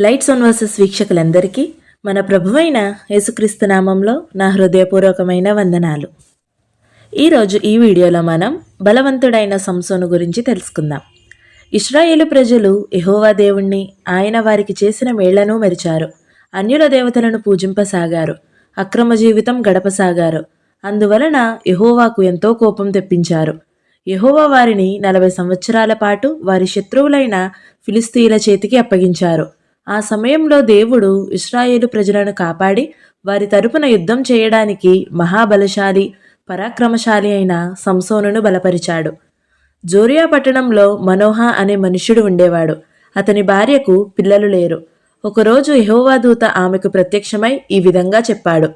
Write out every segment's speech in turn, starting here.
Lights on versus వీక్షకులందరికీ మన ప్రభువైన యేసుక్రీస్తు నామంలో నా హృదయపూర్వకమైన వందనాలు. ఈరోజు ఈ వీడియోలో మనం బలవంతుడైన సంసోను గురించి తెలుసుకుందాం. ఇశ్రాయేలు ప్రజలు యెహోవా దేవుణ్ణి, ఆయన వారికి చేసిన మేళ్లను మరిచారు. అన్యుల దేవతలను పూజింపసాగారు. అక్రమ జీవితం గడపసాగారు. అందువలన యెహోవాకు ఎంతో కోపం తెప్పించారు. యెహోవా వారిని 40 సంవత్సరాల పాటు వారి శత్రువులైన ఫిలిస్తీయుల చేతికి అప్పగించారు. ఆ సమయంలో దేవుడు ఇశ్రాయేలు ప్రజలను కాపాడి వారి తరపున యుద్ధం చేయడానికి మహాబలశాలి, పరాక్రమశాలి అయిన సంసోనును బలపరిచాడు. జోరియా పట్టణంలో మనోహ అనే మనుష్యుడు ఉండేవాడు. అతని భార్యకు పిల్లలు లేరు. ఒకరోజు యెహోవా దూత ఆమెకు ప్రత్యక్షమై ఈ విధంగా చెప్పాడు: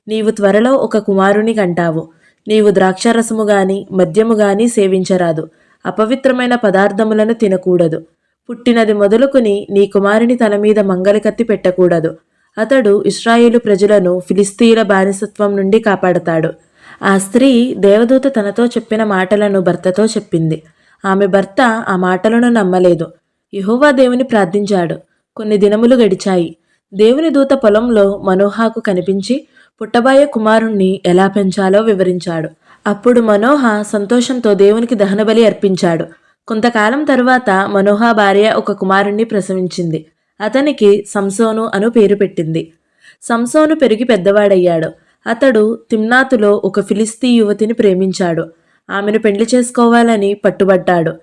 నీవు త్వరలో ఒక కుమారుని కంటావు. నీవు ద్రాక్షారసము గాని మద్యము గాని సేవించరాదు. అపవిత్రమైన పదార్థములను తినకూడదు. పుట్టినది మొదలుకుని నీ కుమారుని తల మీద మంగలి కత్తి పెట్టకూడదు. అతడు ఇశ్రాయేలు ప్రజలను ఫిలిస్తీయుల బానిసత్వం నుండి కాపాడతాడు. ఆ స్త్రీ దేవదూత తనతో చెప్పిన మాటలను భర్తతో చెప్పింది. ఆమె భర్త ఆ మాటలను నమ్మలేదు. యెహోవా దేవుని ప్రార్థించాడు. కొన్ని దినములు గడిచాయి. దేవుని దూత పొలంలో మనోహకు కనిపించి పుట్టబోయే కుమారుణ్ణి ఎలా పెంచాలో వివరించాడు. అప్పుడు మనోహ సంతోషంతో దేవునికి దహనబలి అర్పించాడు. కొంతకాలం తరువాత మనోహ భార్య ఒక కుమారుణ్ణి ప్రసవించింది. అతనికి సంసోను అను పేరు పెట్టింది. సంసోను పెరిగి పెద్దవాడయ్యాడు. అతడు తిమ్నాతులో ఒక ఫిలిస్తీ యువతిని ప్రేమించాడు. ఆమెను పెళ్లి చేసుకోవాలని పట్టుబట్టాడు.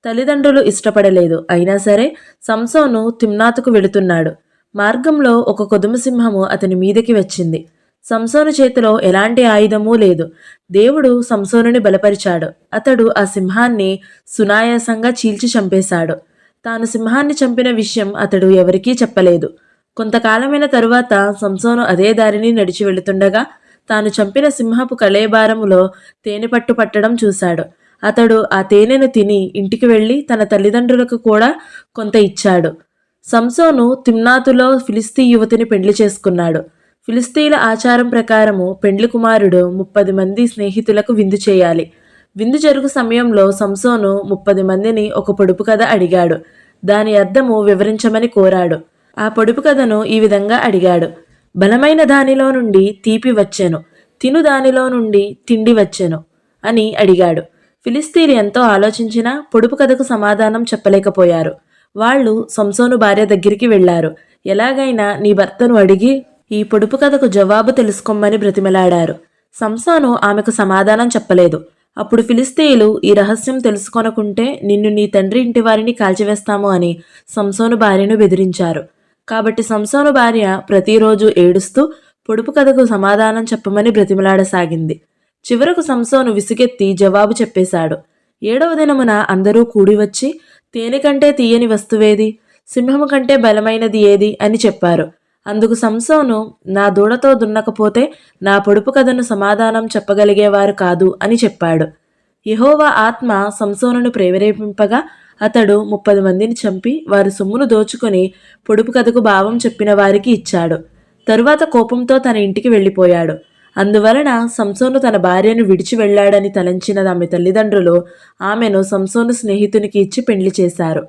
తల్లిదండ్రులు ఇష్టపడలేదు. అయినా సరే సంసోను తిమ్నాతుకు వెళుతున్నాడు. మార్గంలో ఒక కొదుమసింహము అతని మీదకి వచ్చింది. సంసోను చేతిలో ఎలాంటి ఆయుధమూ లేదు. దేవుడు సంసోనుని బలపరిచాడు. అతడు ఆ సింహాన్ని సునాయాసంగా చీల్చి చంపేశాడు. తాను సింహాన్ని చంపిన విషయం అతడు ఎవరికీ చెప్పలేదు. కొంతకాలమైన తరువాత సంసోను అదే దారిని నడిచి వెళుతుండగా తాను చంపిన సింహపు కళేబారములో తేనె పట్టు పట్టడం చూశాడు. అతడు ఆ తేనెను తిని ఇంటికి వెళ్ళి తన తల్లిదండ్రులకు కూడా కొంత ఇచ్చాడు. సంసోను తిమ్నాతులో ఫిలిస్తీ యువతిని పెళ్లి చేసుకున్నాడు. ఫిలిస్తీయుల ఆచారం ప్రకారము పెండ్లి కుమారుడు 30 మంది స్నేహితులకు విందు చేయాలి. విందు జరుగు సమయంలో సంసోను 30 మందిని ఒక పొడుపు కథ అడిగాడు. దాని అర్థము వివరించమని కోరాడు. ఆ పొడుపు కథను ఈ విధంగా అడిగాడు: బలమైన దానిలో నుండి తీపి వచ్చెను, తిను దానిలో నుండి తిండి వచ్చెను అని అడిగాడు. ఫిలిస్తీయులు ఎంతో ఆలోచించినా పొడుపు కథకు సమాధానం చెప్పలేకపోయారు. వాళ్ళు సంసోను భార్య దగ్గరికి వెళ్లారు. ఎలాగైనా నీ భర్తను అడిగి ఈ పొడుపు కథకు జవాబు తెలుసుకోమని బ్రతిమలాడారు. సంసోను ఆమెకు సమాధానం చెప్పలేదు. అప్పుడు ఫిలిస్తీయులు ఈ రహస్యం తెలుసుకొనకుంటే నిన్ను నీ తండ్రి ఇంటి వారిని కాల్చివేస్తాము అని సంసోను భార్యను బెదిరించారు. కాబట్టి సంసోను భార్య ప్రతిరోజు ఏడుస్తూ పొడుపు కథకు సమాధానం చెప్పమని బ్రతిమలాడసాగింది. చివరకు సంసోను విసుగెత్తి జవాబు చెప్పేశాడు. 7వ దినమున అందరూ కూడి వచ్చి, తేనె కంటే తీయని వస్తువేది, సింహము కంటే బలమైనది ఏది అని చెప్పారు. అందుకు సంసోను, నా దూడతో దున్నకపోతే నా పొడుపు కథను సమాధానం చెప్పగలిగేవారు కాదు అని చెప్పాడు. యెహోవా ఆత్మ సంసోనును ప్రేరేపింపగా అతడు 30 మందిని చంపి వారి సొమ్మును దోచుకొని పొడుపు కథకు భావం చెప్పిన వారికి ఇచ్చాడు. తరువాత కోపంతో తన ఇంటికి వెళ్ళిపోయాడు. అందువలన సంసోను తన భార్యను విడిచి వెళ్లాడని తలంచిన ఆమె తల్లిదండ్రులు ఆమెను సంసోను స్నేహితునికి ఇచ్చి పెండ్లి చేశారు.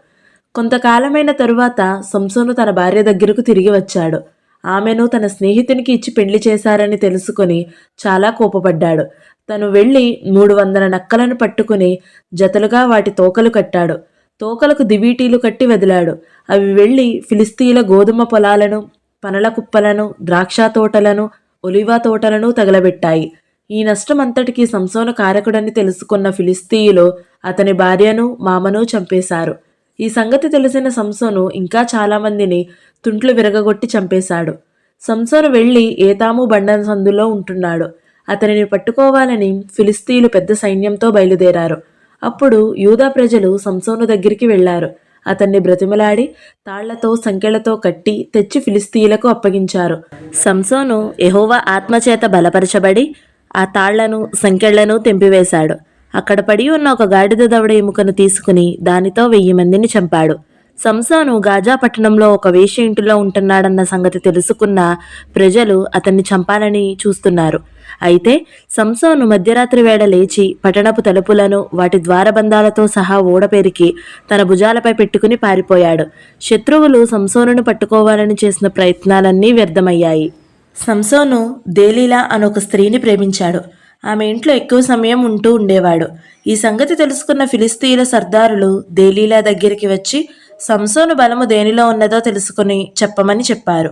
కొంతకాలమైన తరువాత సంసోను తన భార్య దగ్గరకు తిరిగి వచ్చాడు. ఆమెను తన స్నేహితునికి ఇచ్చి పెళ్లి చేశారని తెలుసుకుని చాలా కోపపడ్డాడు. తను వెళ్ళి 300 నక్కలను పట్టుకుని జతలుగా వాటి తోకలు కట్టాడు. తోకలకు దివీటీలు కట్టి వదిలాడు. అవి వెళ్ళి ఫిలిస్తీయుల గోధుమ పొలాలను, పనల కుప్పలను, ద్రాక్ష తోటలను, ఒలివా తోటలను తగలబెట్టాయి. ఈ నష్టం అంతటికీ సంసోను కారకుడని తెలుసుకున్న ఫిలిస్తీయులు అతని భార్యను, మామను చంపేశారు. ఈ సంగతి తెలిసిన సంసోను ఇంకా చాలామందిని తుంట్లు విరగగొట్టి చంపేశాడు. సంసోను వెళ్ళి ఏతాము బండ సందులో ఉంటున్నాడు. అతనిని పట్టుకోవాలని ఫిలిస్తీయులు పెద్ద సైన్యంతో బయలుదేరారు. అప్పుడు యూదా ప్రజలు సంసోను దగ్గరికి వెళ్లారు. అతన్ని బ్రతిమలాడి తాళ్లతో సంకెళ్లతో కట్టి తెచ్చి ఫిలిస్తీయులకు అప్పగించారు. సంసోను యెహోవా ఆత్మచేత బలపరచబడి ఆ తాళ్లను సంకెళ్లను తెంపివేశాడు. అక్కడ పడి ఉన్న ఒక గాడిద దవడ ఎముకను తీసుకుని దానితో 1000 మందిని చంపాడు. సంసోను గాజా పట్టణంలో ఒక వేశ్య ఇంటిలో ఉంటున్నాడన్న సంగతి తెలుసుకున్న ప్రజలు అతన్ని చంపాలని చూస్తున్నారు. అయితే సంసోను మధ్యరాత్రి వేళ లేచి పట్టణపు తలుపులను వాటి ద్వారబంధాలతో సహా ఓడపెరికి తన భుజాలపై పెట్టుకుని పారిపోయాడు. శత్రువులు సంసోనును పట్టుకోవాలని చేసిన ప్రయత్నాలన్నీ వ్యర్థమయ్యాయి. సంసోను దేలీలా అనొక స్త్రీని ప్రేమించాడు. ఆమె ఇంట్లో ఎక్కువ సమయం ఉంటూ ఉండేవాడు. ఈ సంగతి తెలుసుకున్న ఫిలిస్తీయుల సర్దారులు దేలీలా దగ్గరికి వచ్చి సంసోను బలము దేనిలో ఉన్నదో తెలుసుకుని చెప్పమని చెప్పారు.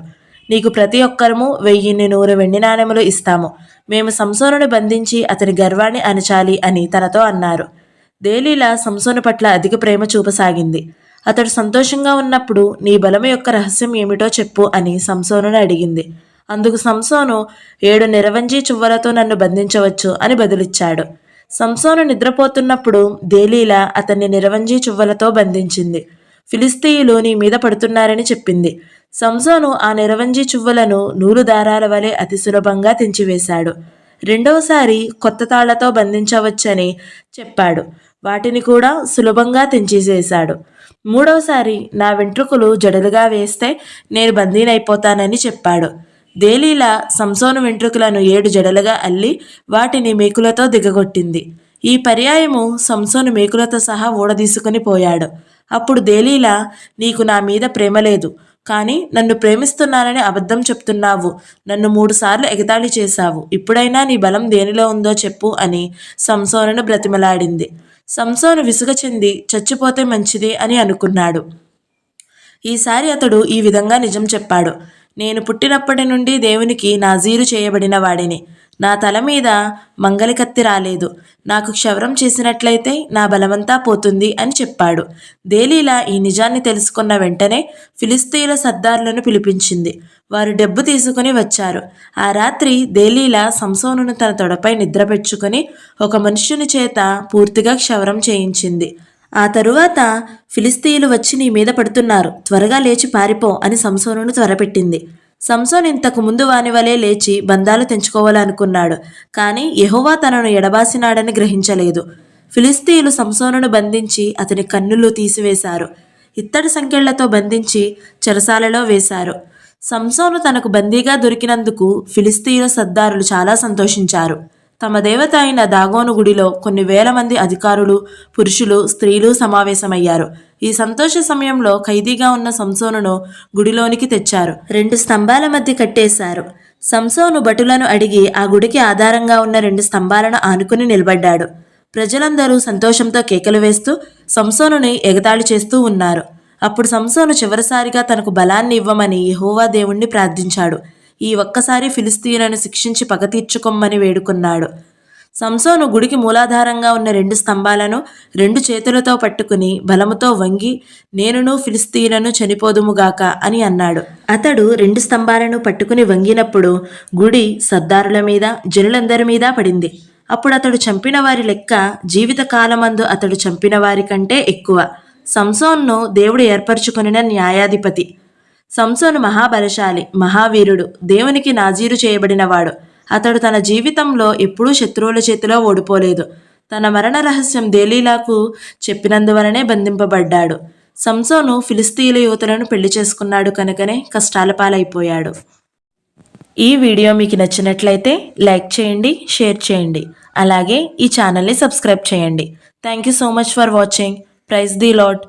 నీకు ప్రతి ఒక్కరము 1100 వెండి నాణెములు ఇస్తాము. మేము సంసోనుని బంధించి అతని గర్వాన్ని అణచాలి అని తనతో అన్నారు. దేలీలా సంసోను పట్ల అధిక ప్రేమ చూపసాగింది. అతడు సంతోషంగా ఉన్నప్పుడు నీ బలము యొక్క రహస్యం ఏమిటో చెప్పు అని సంసోనుని అడిగింది. అందుకు సంసోను 7 నిరవంజి చువ్వలతో నన్ను బంధించవచ్చు అని బదులిచ్చాడు. సంసోను నిద్రపోతున్నప్పుడు దేలీలా అతన్ని నిరవంజి చువ్వలతో బంధించింది. ఫిలిస్తీయులు నీ మీద పడుతున్నారని చెప్పింది. సంసోను ఆ నిరవంజి చువ్వలను నూలు దారాల వలె అతి సులభంగా తెంచివేశాడు. రెండవసారి కొత్త తాళ్లతో బంధించవచ్చని చెప్పాడు. వాటిని కూడా సులభంగా తెంచివేశాడు. మూడవసారి నా వెంట్రుకలు జడలుగా వేస్తే నేను బందీనైపోతానని చెప్పాడు. దేలీలా సంసోను వెంట్రుకలను 7 జడలుగా అల్లి వాటిని మేకులతో దిగగొట్టింది. ఈ పర్యాయము సంసోను మేకులతో సహా ఊడదీసుకుని పోయాడు. అప్పుడు దేలీలా, నీకు నా మీద ప్రేమ లేదు, కానీ నన్ను ప్రేమిస్తున్నానని అబద్ధం చెప్తున్నావు. నన్ను 3 సార్లు ఎగతాళి చేశావు. ఇప్పుడైనా నీ బలం దేనిలో ఉందో చెప్పు అని సంసోనును బ్రతిమలాడింది. సంసోను విసుగ చెంది చచ్చిపోతే మంచిది అని అనుకున్నాడు. ఈసారి అతడు ఈ విధంగా నిజం చెప్పాడు. నేను పుట్టినప్పటి నుండి దేవునికి నాజీరు చేయబడిన వాడిని. నా తల మీద మంగలి కత్తి రాలేదు. నాకు క్షవరం చేసినట్లయితే నా బలమంతా పోతుంది అని చెప్పాడు. దేలీలా ఈ నిజాన్ని తెలుసుకున్న వెంటనే ఫిలిస్తీయుల సర్దారులను పిలిపించింది. వారు డబ్బు తీసుకుని వచ్చారు. ఆ రాత్రి దేలీలా సంసోనును తన తొడపై నిద్రపెట్టుకుని ఒక మనుష్యుని చేత పూర్తిగా క్షవరం చేయించింది. ఆ తరువాత ఫిలిస్తీయులు వచ్చి నీ మీద పడుతున్నారు, త్వరగా లేచి పారిపో అని సంసోనును త్వరపెట్టింది. సంసోను ఇంతకు ముందు వాని వలె లేచి బంధాలు తెంచుకోవాలనుకున్నాడు. కానీ యెహోవా తనను ఎడబాసినాడని గ్రహించలేదు. ఫిలిస్తీయులు సంసోనును బంధించి అతని కన్నులు తీసివేశారు. ఇత్తడి సంకెళ్లతో బంధించి చెరసాలలో వేశారు. సంసోను తనకు బందీగా దొరికినందుకు ఫిలిస్తీయుల సర్దారులు చాలా సంతోషించారు. తమ దేవత అయిన దాగోను గుడిలో కొన్ని వేల మంది అధికారులు, పురుషులు, స్త్రీలు సమావేశమయ్యారు. ఈ సంతోష సమయంలో ఖైదీగా ఉన్న సంసోనును గుడిలోనికి తెచ్చారు. 2 స్తంభాల మధ్య కట్టేశారు. సంసోను భటులను అడిగి ఆ గుడికి ఆధారంగా ఉన్న 2 స్తంభాలను ఆనుకుని నిలబడ్డాడు. ప్రజలందరూ సంతోషంతో కేకలు వేస్తూ సంసోనుని ఎగతాళి చేస్తూ ఉన్నారు. అప్పుడు సంసోను చివరిసారిగా తనకు బలాన్ని ఇవ్వమని యెహోవా దేవుణ్ణి ప్రార్థించాడు. ఈ ఒక్కసారి ఫిలిస్తీయులను శిక్షించి పగ తీర్చుకొమ్మని వేడుకున్నాడు. సంసోను గుడికి మూలాధారంగా ఉన్న 2 స్తంభాలను 2 చేతులతో పట్టుకుని బలముతో వంగి నేనును ఫిలిస్తీయులను చనిపోదుముగాక అని అన్నాడు. అతడు 2 స్తంభాలను పట్టుకుని వంగినప్పుడు గుడి సర్దారుల మీద, జనులందరి మీద పడింది. అప్పుడు అతడు చంపిన వారి లెక్క జీవితకాలమందు అతడు చంపిన వారి కంటే ఎక్కువ. సంసోన్ను దేవుడు ఏర్పరచుకొనిన న్యాయాధిపతి. సంసోను మహాబలశాలి, మహావీరుడు, దేవునికి నాజీరు చేయబడినవాడు. అతడు తన జీవితంలో ఎప్పుడూ శత్రువుల చేతిలో ఓడిపోలేదు. తన మరణ రహస్యం దేలీలాకు చెప్పినందువలనే బంధింపబడ్డాడు. సంసోను ఫిలిస్తీయుల యువతులను పెళ్లి చేసుకున్నాడు కనుకనే కష్టాల పాలైపోయాడు. ఈ వీడియో మీకు నచ్చినట్లయితే లైక్ చేయండి, షేర్ చేయండి. అలాగే ఈ ఛానల్ని సబ్స్క్రైబ్ చేయండి. Thank you so much for watching. Praise the lord.